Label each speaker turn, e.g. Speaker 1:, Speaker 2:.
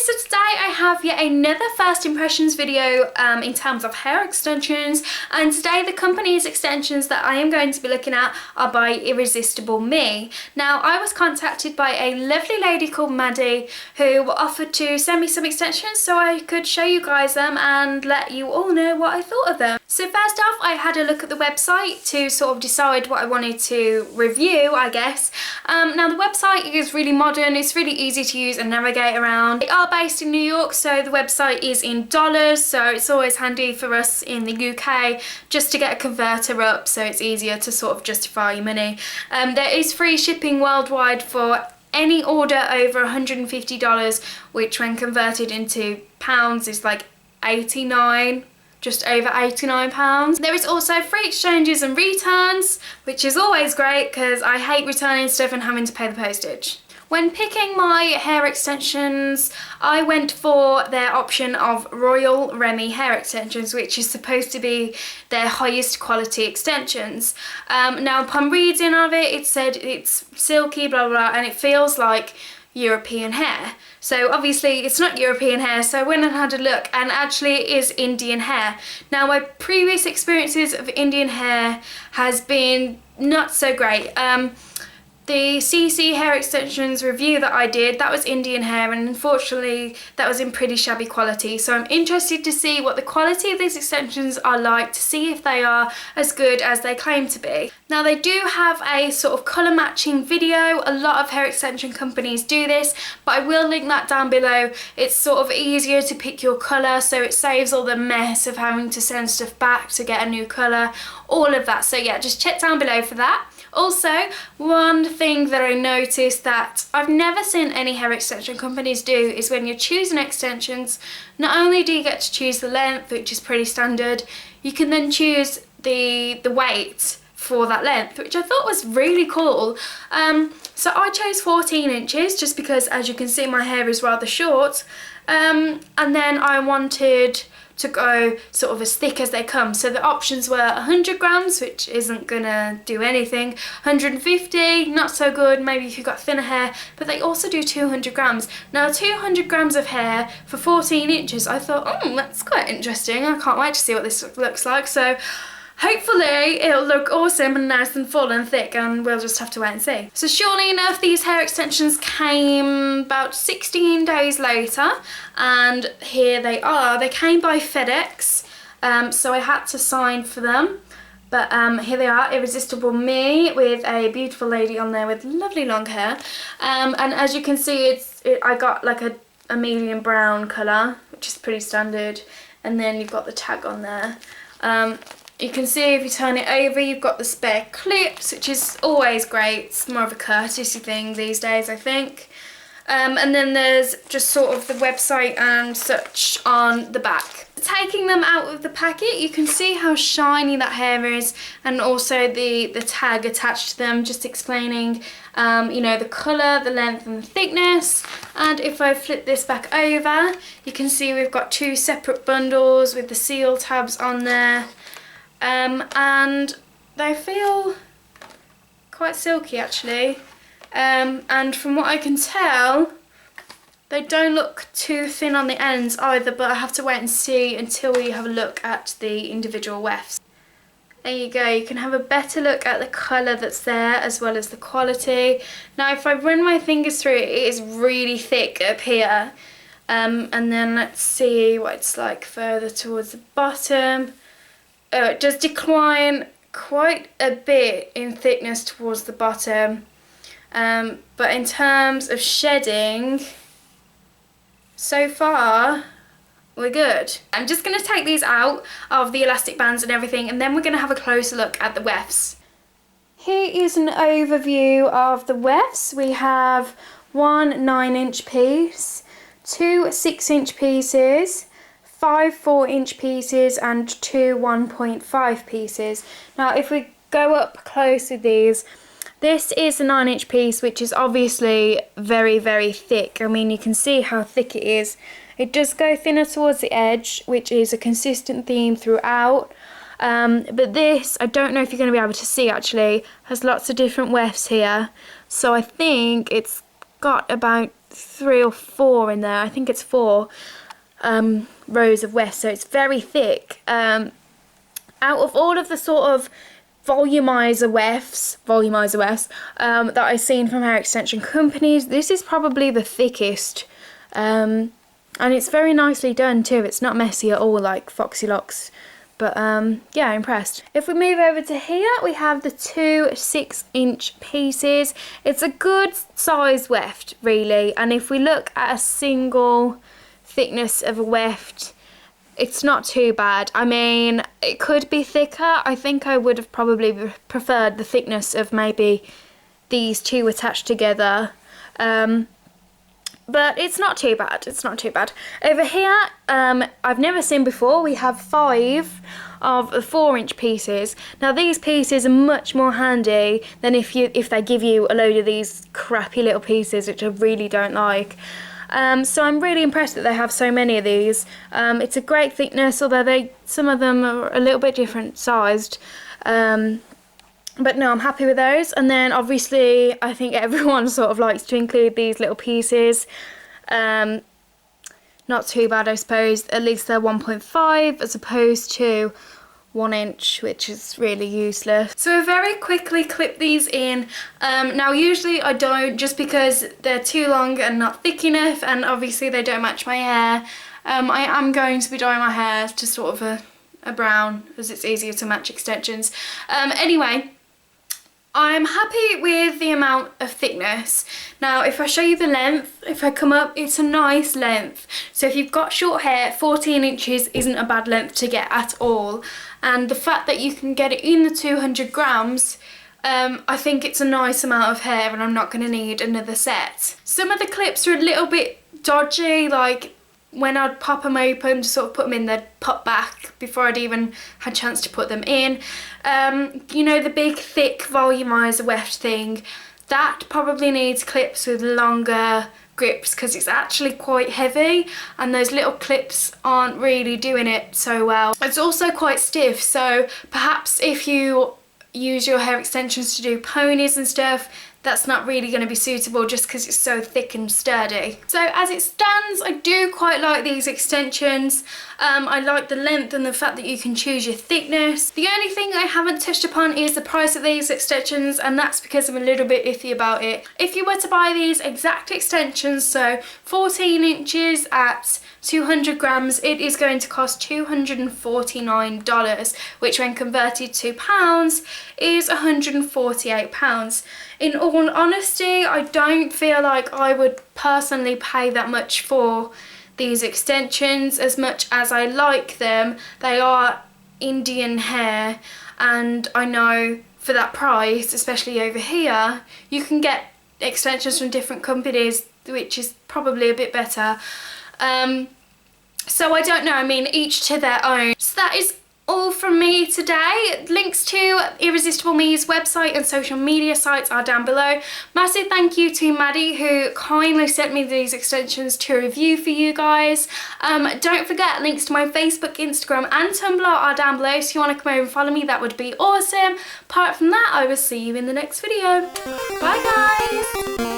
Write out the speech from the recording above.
Speaker 1: so today I have yet another first impressions video in terms of hair extensions, and today the company's extensions that I am going to be looking at are by Irresistible Me. Now, I was contacted by a lovely lady called Maddie who offered to send me some extensions so I could show you guys them and let you all know what I thought of them. So first off, I had a look at the website to sort of decide what I wanted to review, I guess. Now the website is really modern, it's really easy to use and navigate around. They are based in New York, so the website is in dollars, so it's always handy for us in the UK just to get a converter up so it's easier to sort of justify your money. There is free shipping worldwide for any order over $150, which when converted into pounds is like 89, just over £89. There is also free exchanges and returns, which is always great because I hate returning stuff and having to pay the postage. When picking my hair extensions, I went for their option of Royal Remy hair extensions, which is supposed to be their highest quality extensions. Now upon reading of it, it said it's silky, blah blah, and it feels like European hair. So obviously it's not European hair, so I went and had a look, and actually it is Indian hair. Now my previous experiences of Indian hair has been not so great. The CC hair extensions review that I did, that was Indian hair, and unfortunately that was in pretty shabby quality. So I'm interested to see what the quality of these extensions are like, to see if they are as good as they claim to be. Now they do have a sort of colour matching video. A lot of hair extension companies do this, but I will link that down below. It's sort of easier to pick your colour, so it saves all the mess of having to send stuff back to get a new colour, all of that. So yeah, just check down below for that. Also, one thing that I noticed that I've never seen any hair extension companies do is when you're choosing extensions, not only do you get to choose the length, which is pretty standard, you can then choose the weight for that length, which I thought was really cool. So I chose 14 inches just because, as you can see, my hair is rather short, and then I wanted to go sort of as thick as they come. So the options were 100 grams, which isn't gonna do anything, 150, not so good, maybe if you've got thinner hair, but they also do 200 grams. Now 200 grams of hair for 14 inches, I thought, oh, that's quite interesting. I can't wait to see what this looks like. So hopefully it'll look awesome and nice and full and thick, and we'll just have to wait and see. So surely enough, these hair extensions came about 16 days later, and here they are. They came by FedEx, so I had to sign for them. But here they are, Irresistible Me, with a beautiful lady on there with lovely long hair. And as you can see, I got like a medium brown colour, which is pretty standard. And then you've got the tag on there. You can see if you turn it over, you've got the spare clips, which is always great. It's more of a courtesy thing these days, I think. And then there's just sort of the website and such on the back. Taking them out of the packet, you can see how shiny that hair is, and also the tag attached to them, just explaining, you know, the colour, the length and the thickness. And if I flip this back over, you can see we've got two separate bundles with the seal tabs on there. And they feel quite silky actually, and from what I can tell, they don't look too thin on the ends either, but I have to wait and see until we have a look at the individual wefts. There you go, you can have a better look at the colour that's there as well as the quality. Now if I run my fingers through it, it is really thick up here, and then let's see what it's like further towards the bottom. It does decline quite a bit in thickness towards the bottom, but in terms of shedding, so far we're good. I'm just going to take these out of the elastic bands and everything, and then we're going to have a closer look at the wefts. Here is an overview of the wefts. We have one 9-inch piece, two 6-inch pieces, 5 4-inch pieces and two 1.5 pieces. Now if we go up close with these, this is a 9-inch piece, which is obviously very, very thick. I mean, you can see how thick it is. It does go thinner towards the edge, which is a consistent theme throughout. But this, I don't know if you're going to be able to see actually, has lots of different wefts here. So I think it's got about 3 or 4 in there. I think it's 4 rows of wefts, so it's very thick. Out of all of the sort of volumizer wefts that I've seen from hair extension companies, this is probably the thickest. And it's very nicely done too. It's not messy at all like Foxy Locks. But yeah, impressed. If we move over to here, we have the 2 6-inch pieces. It's a good size weft, really. And if we look at a single thickness of a weft, it's not too bad. I mean, it could be thicker. I think I would have probably preferred the thickness of maybe these 2 attached together. But it's not too bad, it's not too bad. Over here, I've never seen before, we have 5 of the 4-inch pieces. Now these pieces are much more handy than if they give you a load of these crappy little pieces, which I really don't like. So I'm really impressed that they have so many of these. It's a great thickness, although some of them are a little bit different sized. But no, I'm happy with those. And then obviously I think everyone sort of likes to include these little pieces. Not too bad, I suppose. At least they're 1.5 as opposed to 1 inch, which is really useless. So I very quickly clip these in. Now usually I don't, just because they're too long and not thick enough, and obviously they don't match my hair. I am going to be dyeing my hair to sort of a brown, as it's easier to match extensions. Anyway, I'm happy with the amount of thickness. Now if I show you the length, if I come up, it's a nice length. So if you've got short hair, 14 inches isn't a bad length to get at all. And the fact that you can get it in the 200 grams, I think it's a nice amount of hair, and I'm not going to need another set. Some of the clips are a little bit dodgy, like when I'd pop them open to sort of put them in, they'd pop back before I'd even had a chance to put them in. You know, the big thick volumizer weft thing, that probably needs clips with longer grips because it's actually quite heavy, and those little clips aren't really doing it so well. It's also quite stiff, so perhaps if you use your hair extensions to do ponies and stuff, that's not really going to be suitable just because it's so thick and sturdy. So as it stands, I do quite like these extensions. I like the length and the fact that you can choose your thickness. The only thing I haven't touched upon is the price of these extensions, and that's because I'm a little bit iffy about it. If you were to buy these exact extensions, so 14 inches at 200 grams, it is going to cost $249, which when converted to pounds is £148. In all honesty, I don't feel like I would personally pay that much for these extensions. As much as I like them, they are Indian hair, and I know for that price, especially over here, you can get extensions from different companies, which is probably a bit better. So I don't know, I mean, each to their own. So that is all from me today. Links to Irresistible Me's website and social media sites are down below. Massive thank you to Maddie, who kindly sent me these extensions to review for you guys. Don't forget, links to my Facebook, Instagram and Tumblr are down below, so if you want to come over and follow me, that would be awesome. Apart from that, I will see you in the next video. Bye guys!